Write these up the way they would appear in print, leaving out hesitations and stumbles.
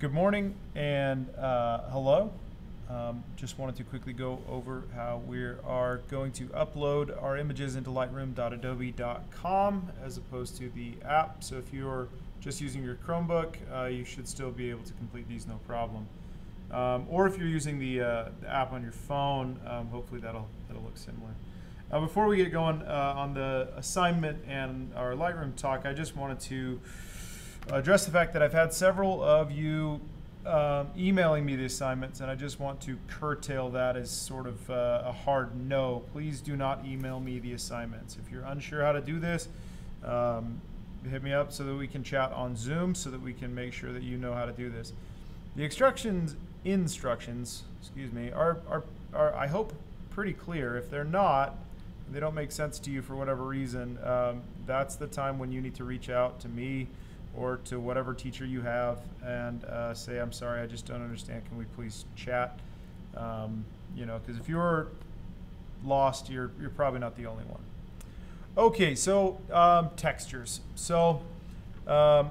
Good morning and hello. Just wanted to quickly go over how we are going to upload our images into lightroom.adobe.com as opposed to the app. So if you're just using your Chromebook, you should still be able to complete these no problem. Or if you're using the app on your phone, hopefully that'll look similar. Before we get going on the assignment and our Lightroom talk, I just wanted to address the fact that I've had several of you emailing me the assignments, and I just want to curtail that as sort of a hard no. Please do not email me the assignments. If you're unsure how to do this, hit me up so that we can chat on Zoom so that we can make sure that you know how to do this. The instructions, excuse me, are I hope pretty clear. If they're not, they don't make sense to you for whatever reason, that's the time when you need to reach out to me or to whatever teacher you have and say, I'm sorry, I just don't understand. Can we please chat? You know, because if you're lost, you're probably not the only one. Okay, so textures. So to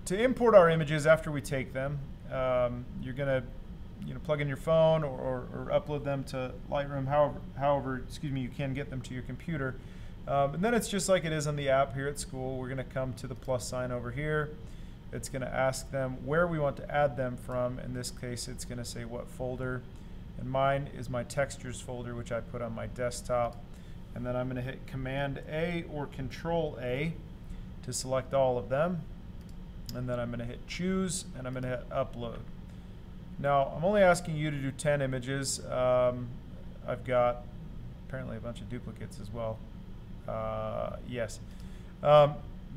import our images after we take them, you're gonna plug in your phone or upload them to Lightroom, however you can get them to your computer. And then it's just like it is on the app here at school. We're going to come to the plus sign over here. It's going to ask them where we want to add them from. In this case, it's going to say what folder. And mine is my textures folder, which I put on my desktop. And then I'm going to hit Command A or Control A to select all of them. And then I'm going to hit Choose, and I'm going to hit Upload. Now, I'm only asking you to do 10 images. I've got apparently a bunch of duplicates as well. Yes.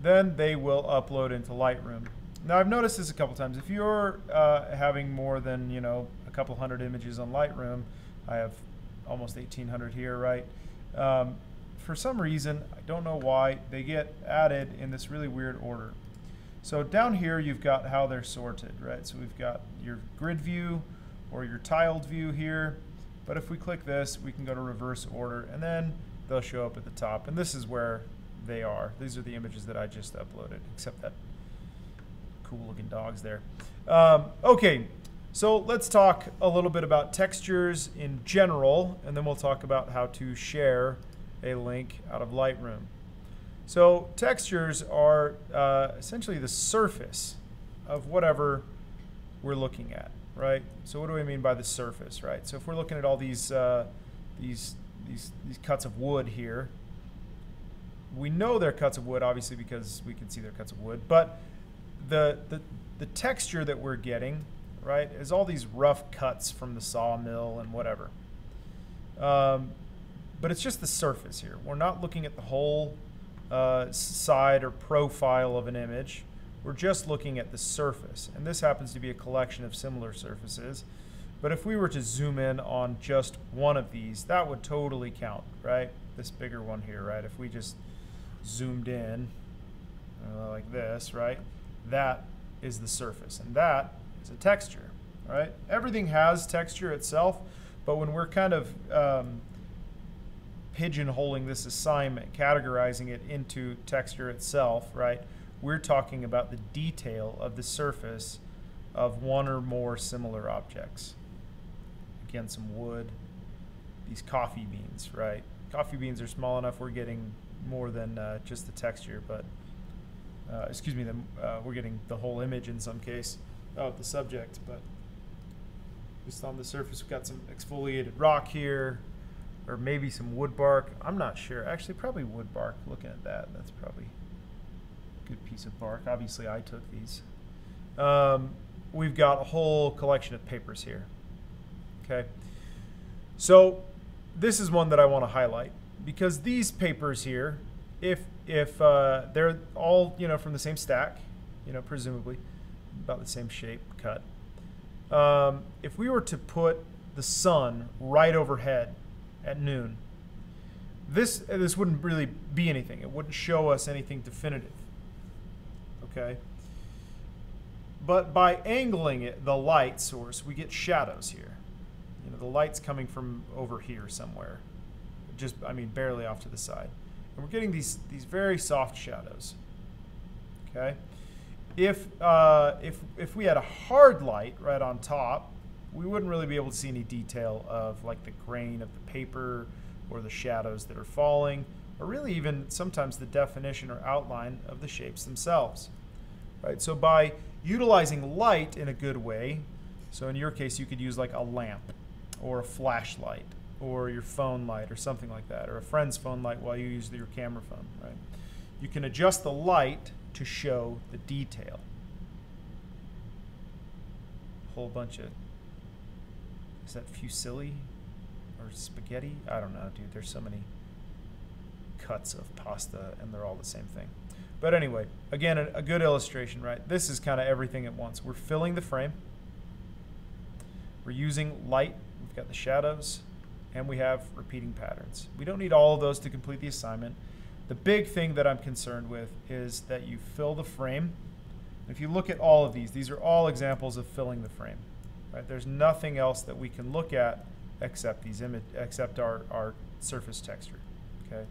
Then they will upload into Lightroom. Now I've noticed this a couple times. If you're having more than a couple hundred images on Lightroom, I have almost 1,800 here, right? For some reason, I don't know why, they get added in this really weird order. So down here you've got how they're sorted, right? So we've got your grid view or your tiled view here. But if we click this, we can go to reverse order, and then they'll show up at the top, and this is where they are. These are the images that I just uploaded, except that cool looking dog's there. Okay, so let's talk a little bit about textures in general, and then we'll talk about how to share a link out of Lightroom. So textures are essentially the surface of whatever we're looking at, right? So what do we mean by the surface, right? So if we're looking at all these cuts of wood here, we know they're cuts of wood obviously because we can see they're cuts of wood, but the texture that we're getting, right, is all these rough cuts from the sawmill and whatever. But it's just the surface here. We're not looking at the whole side or profile of an image. We're just looking at the surface, and this happens to be a collection of similar surfaces. But if we were to zoom in on just one of these, that would totally count, right? This bigger one here, right? If we just zoomed in like this, right? That is the surface, and that is a texture, right? Everything has texture itself, but when we're kind of pigeonholing this assignment, categorizing it into texture itself, right? We're talking about the detail of the surface of one or more similar objects. Again, some wood, these coffee beans, right? Coffee beans are small enough we're getting more than just the texture, but excuse me, we're getting the whole image in some case of the subject, but just on the surface we've got some exfoliated rock here, or maybe some wood bark. I'm not sure. Actually, probably wood bark. Looking at that, that's probably a good piece of bark. Obviously, I took these. We've got a whole collection of papers here. Okay, so this is one that I want to highlight because these papers here, if they're all from the same stack, presumably about the same shape cut. If we were to put the sun right overhead at noon, this wouldn't really be anything. It wouldn't show us anything definitive. Okay. But by angling it, the light source, we get shadows here. The light's coming from over here somewhere, just barely off to the side, and we're getting these very soft shadows. Okay. If we had a hard light right on top, we wouldn't really be able to see any detail of like the grain of the paper or the shadows that are falling, or really even sometimes the definition or outline of the shapes themselves. Right? So by utilizing light in a good way, so in your case you could use like a lamp or a flashlight or your phone light or something like that, or a friend's phone light while you use your camera phone, right? You can adjust the light to show the detail. A whole bunch of, is that fusilli or spaghetti? I don't know, dude. There's so many cuts of pasta and they're all the same thing. But anyway, again, a good illustration, right? This is kind of everything at once. We're filling the frame. We're using light. We've got the shadows. And we have repeating patterns. We don't need all of those to complete the assignment. The big thing that I'm concerned with is that you fill the frame. If you look at all of these are all examples of filling the frame. Right? There's nothing else that we can look at except except our surface texture. Okay?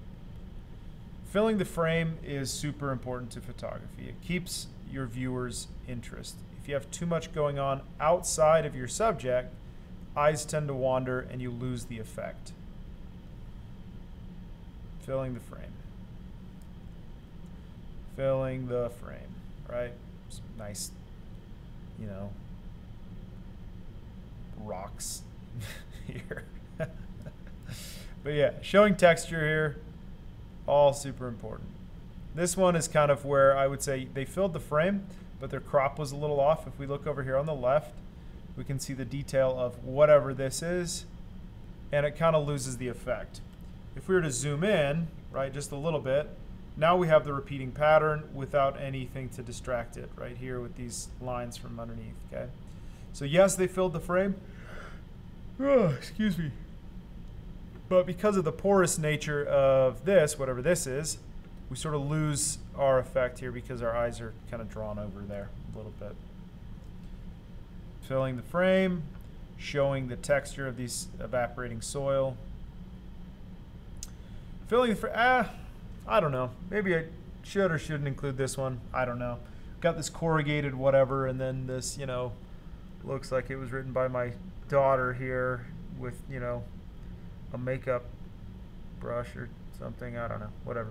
Filling the frame is super important to photography. It keeps your viewers' interest. If you have too much going on outside of your subject, eyes tend to wander and you lose the effect. Filling the frame. Filling the frame, right? Some nice, you know, rocks here. But yeah, showing texture here, all super important. This one is kind of where I would say they filled the frame, but their crop was a little off. If we look over here on the left, we can see the detail of whatever this is, and it kind of loses the effect. If we were to zoom in, right, just a little bit, now we have the repeating pattern without anything to distract it, right here with these lines from underneath, okay? So yes, they filled the frame. Oh, excuse me. But because of the porous nature of this, whatever this is, we sort of lose our effect here because our eyes are kind of drawn over there a little bit. Filling the frame, showing the texture of these evaporating soil. Filling the frame, I don't know. Maybe I should or shouldn't include this one. I don't know. Got this corrugated whatever, and then this, you know, looks like it was written by my daughter here with, you know, a makeup brush or something. I don't know. Whatever.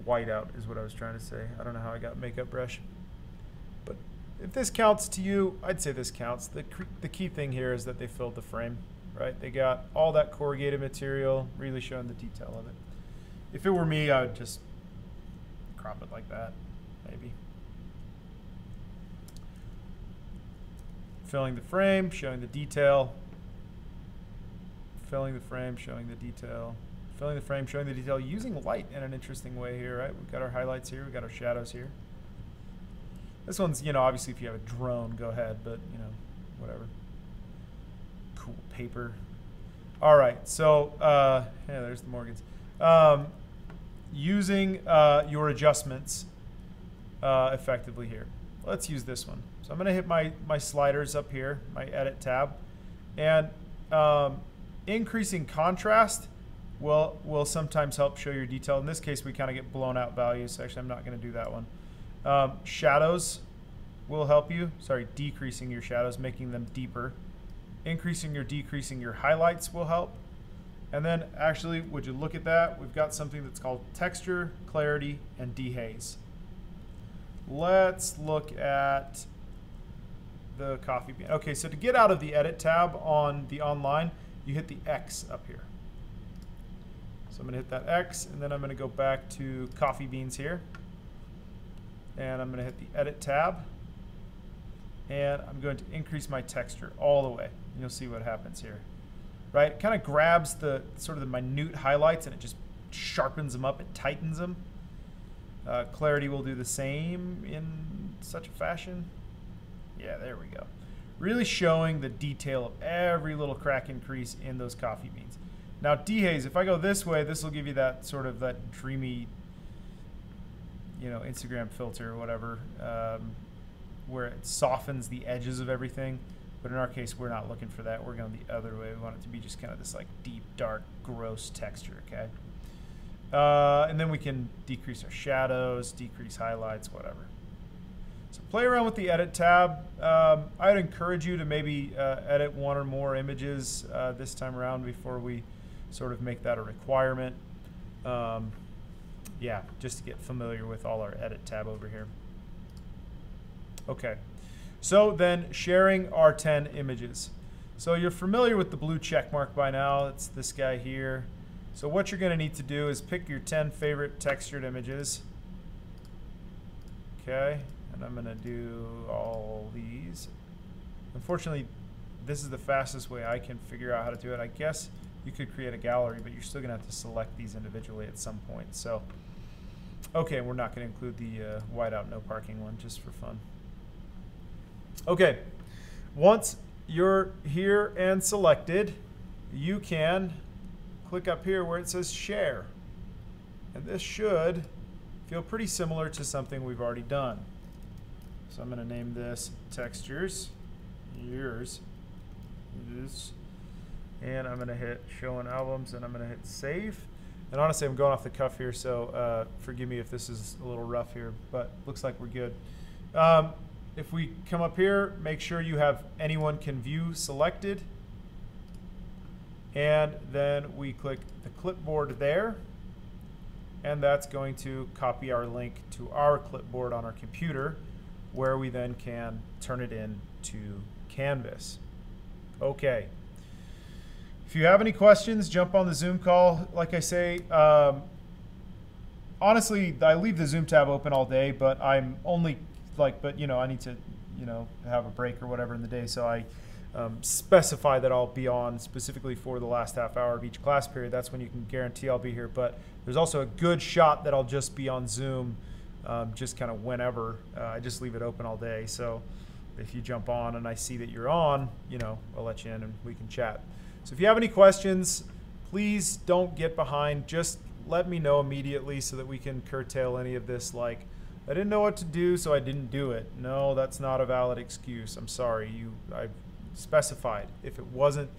Whiteout is what I was trying to say. I don't know how I got makeup brush. But if this counts to you, I'd say this counts. The key thing here is that they filled the frame, right? They got all that corrugated material, really showing the detail of it. If it were me, I would just crop it like that, maybe. Filling the frame, showing the detail. Filling the frame, showing the detail. Filling the frame, showing the detail, using light in an interesting way here, right? We've got our highlights here, we've got our shadows here. This one's, you know, obviously if you have a drone, go ahead, but, you know, whatever. Cool paper. All right, so, yeah, there's the Morgans. Using your adjustments effectively here. Let's use this one. So I'm going to hit my sliders up here, my edit tab, and increasing contrast will sometimes help show your detail. In this case, we kind of get blown out values. So actually, I'm not going to do that one. Shadows will help you. Sorry, decreasing your shadows, making them deeper. Increasing or decreasing your highlights will help. And then actually, would you look at that? We've got something that's called texture, clarity, and dehaze. Let's look at the coffee bean. Okay, so to get out of the edit tab on the online, you hit the X up here. So I'm going to hit that X, and then I'm going to go back to coffee beans here. And I'm going to hit the edit tab. And I'm going to increase my texture all the way. And you'll see what happens here. Right? It kind of grabs the sort of the minute highlights and it just sharpens them up. It tightens them. Clarity will do the same in such a fashion. Yeah, there we go. Really showing the detail of every little crack and crease in those coffee beans. Now dehaze, if I go this way, this will give you that sort of that dreamy, you know, Instagram filter or whatever, where it softens the edges of everything. But in our case, we're not looking for that. We're going the other way. We want it to be just kind of this like deep, dark, gross texture, okay? And then we can decrease our shadows, decrease highlights, whatever. So play around with the edit tab. I'd encourage you to maybe edit one or more images this time around before we sort of make that a requirement. Yeah, just to get familiar with all our edit tab over here. Okay, so then sharing our 10 images. So you're familiar with the blue check mark by now. It's this guy here. So what you're going to need to do is pick your 10 favorite textured images. Okay, and I'm going to do all these. Unfortunately, this is the fastest way I can figure out how to do it. I guess you could create a gallery, but you're still going to have to select these individually at some point. So, okay, we're not going to include the whiteout no parking one just for fun. Okay, once you're here and selected, you can click up here where it says share. And this should feel pretty similar to something we've already done. So I'm going to name this textures, yours, this, and I'm going to hit show in albums, and I'm going to hit save. And honestly, I'm going off the cuff here, so forgive me if this is a little rough here, but looks like we're good. If we come up here, make sure you have anyone can view selected. And then we click the clipboard there. And that's going to copy our link to our clipboard on our computer, where we then can turn it into Canvas. Okay. If you have any questions, jump on the Zoom call. Like I say, honestly, I leave the Zoom tab open all day, but I'm only but I need to, have a break or whatever in the day. So I specify that I'll be on specifically for the last half hour of each class period. That's when you can guarantee I'll be here. But there's also a good shot that I'll just be on Zoom just kind of whenever. I just leave it open all day. So if you jump on and I see that you're on, I'll let you in and we can chat. So if you have any questions, please don't get behind. Just let me know immediately so that we can curtail any of this I didn't know what to do, so I didn't do it. No, that's not a valid excuse. I'm sorry. I specified. If it wasn't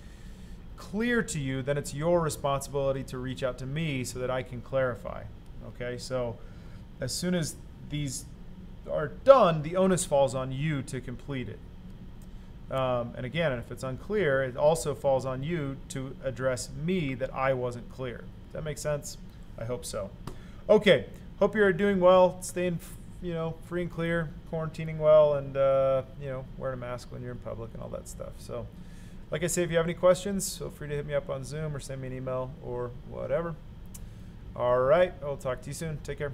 clear to you, then it's your responsibility to reach out to me so that I can clarify. Okay, so as soon as these are done, the onus falls on you to complete it. And again, if it's unclear, it also falls on you to address me that I wasn't clear. Does that make sense? I hope so. Okay, hope you're doing well, staying free and clear, quarantining well, and wearing a mask when you're in public and all that stuff. So like I say, if you have any questions, feel free to hit me up on Zoom or send me an email or whatever. All right, I'll talk to you soon. Take care.